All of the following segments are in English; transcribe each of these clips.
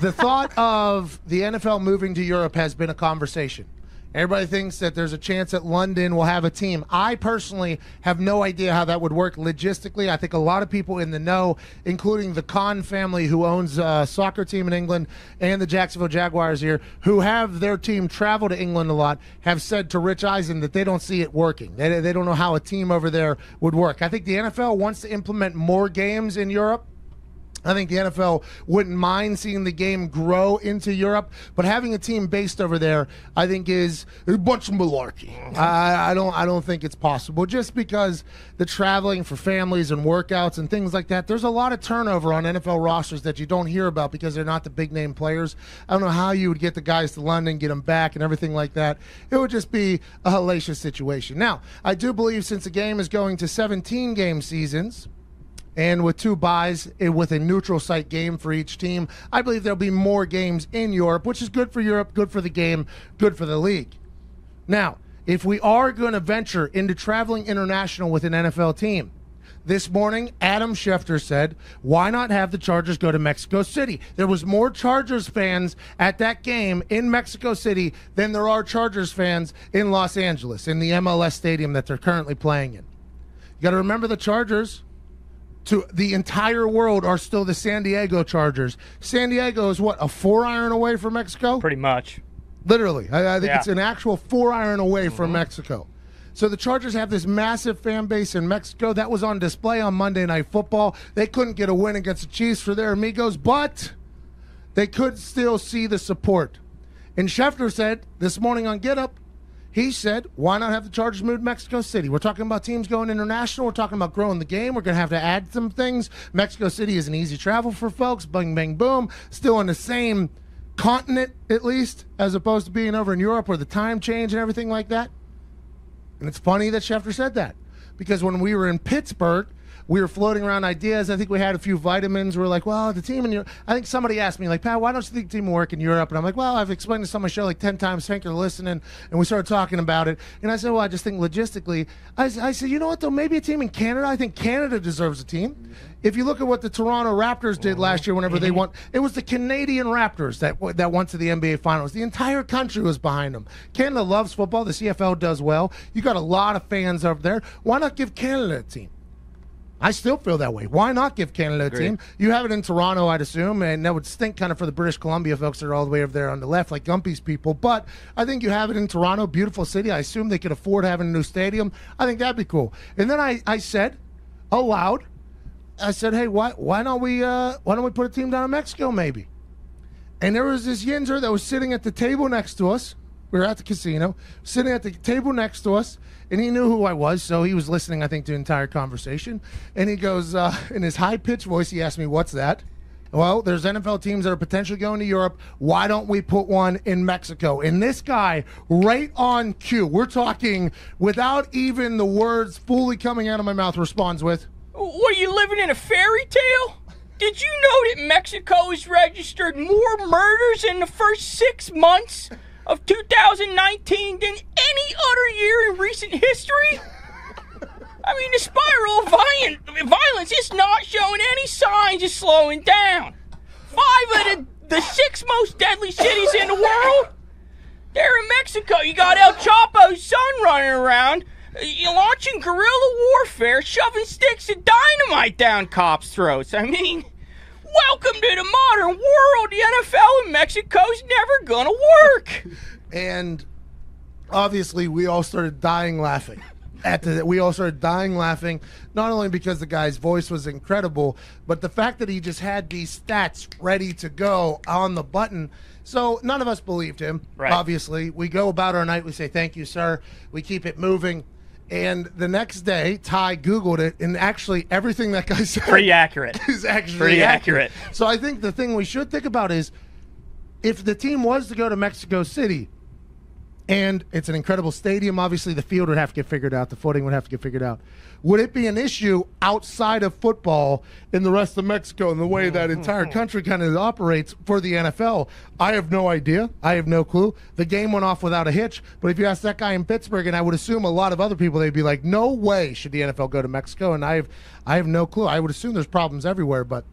the thought of the NFL moving to Europe has been a conversation. Everybody thinks that there's a chance that London will have a team. I personally have no idea how that would work logistically. I think a lot of people in the know, including the Khan family who owns a soccer team in England and the Jacksonville Jaguars here, who have their team travel to England a lot, have said to Rich Eisen that they don't see it working. They don't know how a team over there would work. I think the NFL wants to implement more games in Europe. I think the NFL wouldn't mind seeing the game grow into Europe, but having a team based over there, I think, is a bunch of malarkey. I don't think it's possible, just because the traveling for families and workouts and things like that. There's a lot of turnover on NFL rosters that you don't hear about because they're not the big name players. I don't know how you would get the guys to London, get them back, and everything like that. It would just be a hellacious situation. Now, I do believe since the game is going to 17 game seasons, and with 2 buys, with a neutral site game for each team, I believe there'll be more games in Europe, which is good for Europe, good for the game, good for the league. Now, if we are going to venture into traveling international with an NFL team, this morning, Adam Schefter said, why not have the Chargers go to Mexico City? There was more Chargers fans at that game in Mexico City than there are Chargers fans in Los Angeles, in the MLS stadium that they're currently playing in. You got to remember the Chargers, to the entire world, are still the San Diego Chargers. San Diego is what, a 4-iron away from Mexico? Pretty much. Literally. I think it's an actual 4-iron away from Mexico. So the Chargers have this massive fan base in Mexico. That was on display on Monday Night Football. They couldn't get a win against the Chiefs for their amigos, but they could still see the support. And Schefter said this morning on Get Up, he said, why not have the Chargers move to Mexico City? We're talking about teams going international. We're talking about growing the game. We're going to have to add some things. Mexico City is an easy travel for folks. Bang, bang, boom. Still on the same continent, at least, as opposed to being over in Europe where the time change and everything like that. And it's funny that Schefter said that, because when we were in Pittsburgh, we were floating around ideas. I think we had a few vitamins. We were like, well, the team in Europe. I think somebody asked me, like, Pat, why don't you think the team will work in Europe? And I'm like, well, I've explained this on my show like 10 times. Thank you for listening. And we started talking about it. And I said, well, I just think logistically. I said, you know what, though? Maybe a team in Canada. I think Canada deserves a team. If you look at what the Toronto Raptors did last year whenever they won, it was the Canadian Raptors that went to the NBA Finals. The entire country was behind them. Canada loves football. The CFL does well. You got a lot of fans over there. Why not give Canada a team? I still feel that way. Why not give Canada a team? You have it in Toronto, I'd assume, and that would stink kind of for the British Columbia folks that are all the way over there on the left, like Gumpy's people. But I think you have it in Toronto, beautiful city. I assume they could afford having a new stadium. I think that'd be cool. And then I said aloud, I said, hey, why don't we put a team down in Mexico maybe? And there was this Yinzer that was sitting at the table next to us. We were at the casino, sitting at the table next to us, and he knew who I was, so he was listening, I think, to the entire conversation. And he goes, in his high-pitched voice, he asked me, what's that? Well, there's NFL teams that are potentially going to Europe. Why don't we put one in Mexico? And this guy, right on cue, we're talking without even the words fully coming out of my mouth, responds with, what, are you living in a fairy tale? Did you know that Mexico has registered more murders in the first 6 months of 2019 than any other year in recent history? I mean, the spiral of violence is not showing any signs of slowing down. 5 of the 6 most deadly cities in the world, they're in Mexico. You got El Chapo's son running around, launching guerrilla warfare, shoving sticks of dynamite down cops' throats. I mean, welcome to the modern world. The NFL in Mexico's never going to work. And obviously, we all started dying laughing. We all started dying laughing, not only because the guy's voice was incredible, but the fact that he just had these stats ready to go on the button. So none of us believed him, obviously. We go about our night. We say, thank you, sir. We keep it moving. And the next day, Ty Googled it, and actually everything that guy said pretty accurate. Is actually pretty accurate. So I think the thing we should think about is, if the team was to go to Mexico City, and it's an incredible stadium, obviously the field would have to get figured out, the footing would have to get figured out. Would it be an issue outside of football in the rest of Mexico and the way that entire country kind of operates for the NFL? I have no idea. I have no clue. The game went off without a hitch, but if you ask that guy in Pittsburgh, and I would assume a lot of other people, they'd be like, no way should the NFL go to Mexico, and I have no clue. I would assume there's problems everywhere, but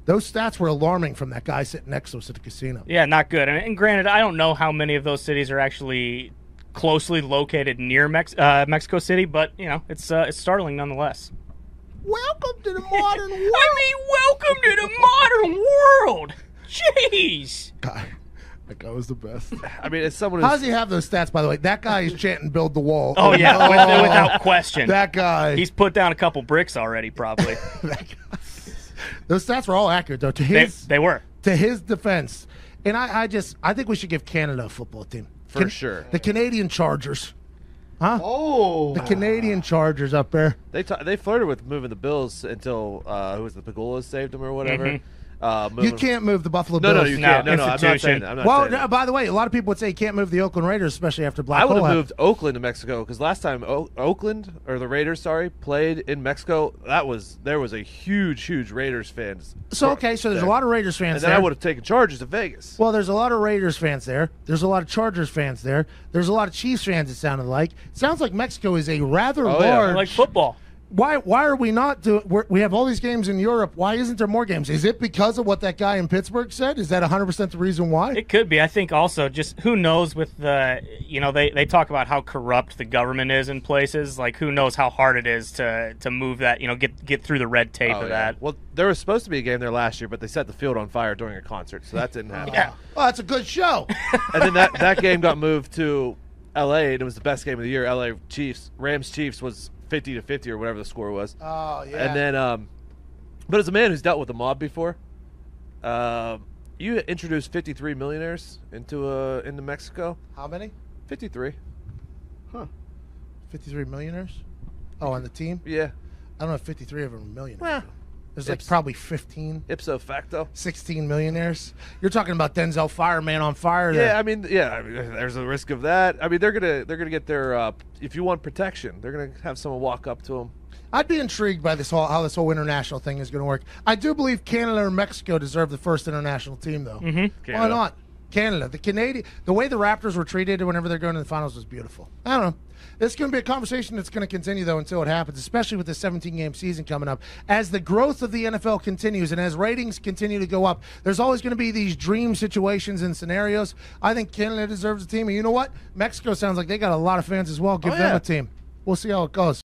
Those stats were alarming from that guy sitting next to us at the casino. Yeah, not good. And granted, I don't know how many of those cities are actually closely located near Mexico City, but it's startling nonetheless. Welcome to the modern world. Welcome to the modern world. Jeez. God, that guy was the best. As someone how does he have those stats, by the way? That guy is chanting "Build the wall." Oh yeah, without question. That guy. He's put down a couple bricks already, probably. Those stats were all accurate, though. They were. To his defense, and I think we should give Canada a football team for sure. The Canadian Chargers. Huh? Oh, the Canadian Chargers up there. They flirted with moving the Bills until who was the Pagulas saved them or whatever. Mm-hmm. You can't move the Buffalo Bills. No, you can't. No, I'm not saying. By the way, a lot of people would say you can't move the Oakland Raiders, especially after Black I would Hole have moved Oakland to Mexico because last time Oakland or the Raiders, played in Mexico. There was a huge Raiders fans. So there's a lot of Raiders fans and then there. I would have taken Chargers to Vegas. Well, there's a lot of Raiders fans there. There's a lot of Chargers fans there. There's a lot of Chiefs fans. It sounded like. It sounds like Mexico is a rather large. Yeah. Like football. Why are we not doing? We have all these games in Europe. Why isn't there more games? Is it because of what that guy in Pittsburgh said? Is that 100% the reason why? It could be. I think also just who knows with the they talk about how corrupt the government is in places. Like who knows how hard it is to move that get through the red tape of that. Well, there was supposed to be a game there last year, but they set the field on fire during a concert, so that didn't happen. Yeah. Well, that's a good show. And then that game got moved to L.A. and it was the best game of the year. L.A. Rams Chiefs was 50-50 or whatever the score was. Oh, yeah. And then, but as a man who's dealt with the mob before, you introduced 53 millionaires into Mexico. How many? 53. Huh. 53 millionaires? Oh, on the team? Yeah. I don't know if 53 of them are millionaires. Well, there's like probably 15. Ipso facto. 16 millionaires. You're talking about Denzel Fireman on fire. Yeah, there's a risk of that. They're gonna get their. If you want protection, they're gonna have someone walk up to them. I'd be intrigued by how this whole international thing is going to work. I do believe Canada or Mexico deserve the first international team, though. Mm-hmm. Why not? Canada, the way the Raptors were treated whenever they're going to the finals was beautiful. I don't know. This is going to be a conversation that's going to continue, though, until it happens, especially with the 17-game season coming up. As the growth of the NFL continues and as ratings continue to go up, there's always going to be these dream situations and scenarios. I think Canada deserves a team. And you know what? Mexico sounds like they got a lot of fans as well. Give them a team. We'll see how it goes.